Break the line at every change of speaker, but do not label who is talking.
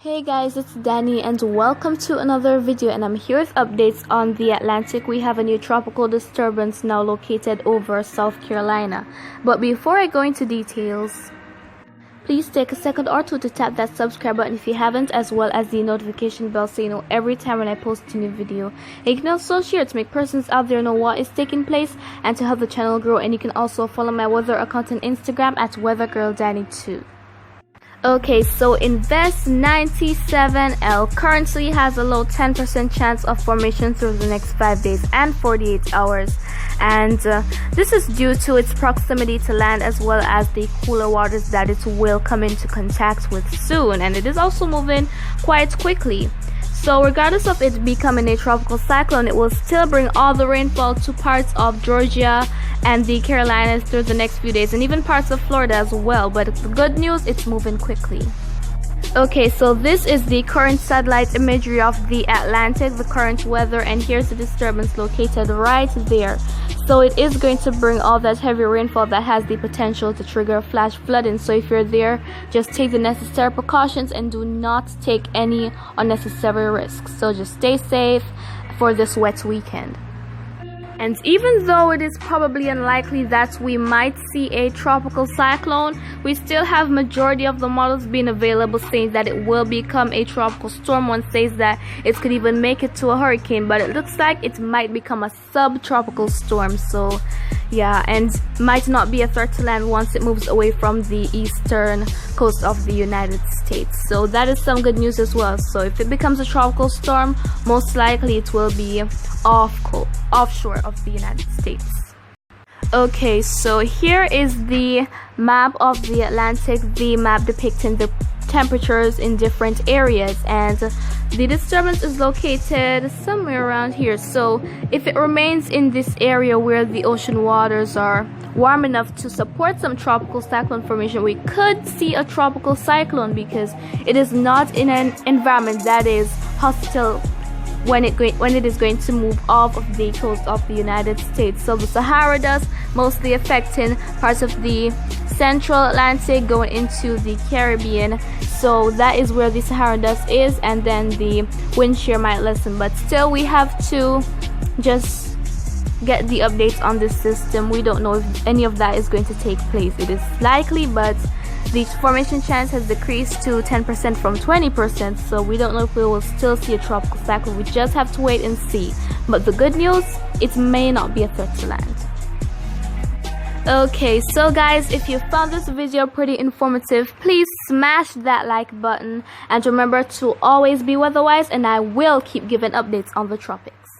Hey guys, it's Dani'i and welcome to another video, and I'm here with updates on the Atlantic. We have a new tropical disturbance now located over South Carolina. But before I go into details, please take a second or two to tap that subscribe button if you haven't, as well as the notification bell so you know every time when I post a new video. And you can also share to make persons out there know what is taking place and to help the channel grow. And you can also follow my weather account on Instagram at weathergirldani2. Okay, so Invest 97L currently has a low 10% chance of formation through the next 5 days and 48 hours. And this is due to its proximity to land as well as the cooler waters that it will come into contact with soon. And it is also moving quite quickly. So regardless of it becoming a tropical cyclone, it will still bring all the rainfall to parts of Georgia and the Carolinas through the next few days, and even parts of Florida as well. But the good news, it's moving quickly. Okay, so this is the current satellite imagery of the Atlantic, the current weather, and here's the disturbance located right there. So it is going to bring all that heavy rainfall that has the potential to trigger flash flooding. So if you're there, just take the necessary precautions and do not take any unnecessary risks. So just stay safe for this wet weekend. And even though it is probably unlikely that we might see a tropical cyclone, we still have majority of the models being available saying that it will become a tropical storm. One says that it could even make it to a hurricane, but it looks like it might become a subtropical storm. So yeah, and might not be a threat to land once it moves away from the eastern coast of the United States. So that is some good news as well. So if it becomes a tropical storm, most likely it will be offshore of the United States. Okay, so here is the map of the Atlantic, the map depicting the temperatures in different areas, and the disturbance is located somewhere around here. So if it remains in this area where the ocean waters are warm enough to support some tropical cyclone formation, we could see a tropical cyclone because it is not in an environment that is hostile when it is going to move off of the coast of the United States. So the Sahara dust mostly affecting parts of the central Atlantic going into the Caribbean. So that is where the Sahara dust is, and then the wind shear might lessen. But still, we have to just get the updates on this system. We don't know if any of that is going to take place. It is likely, but the formation chance has decreased to 10% from 20%, so we don't know if we will still see a tropical cyclone. We just have to wait and see. But the good news, it may not be a threat to land. Okay, so guys, if you found this video pretty informative, please smash that like button, and remember to always be weather-wise, and I will keep giving updates on the tropics.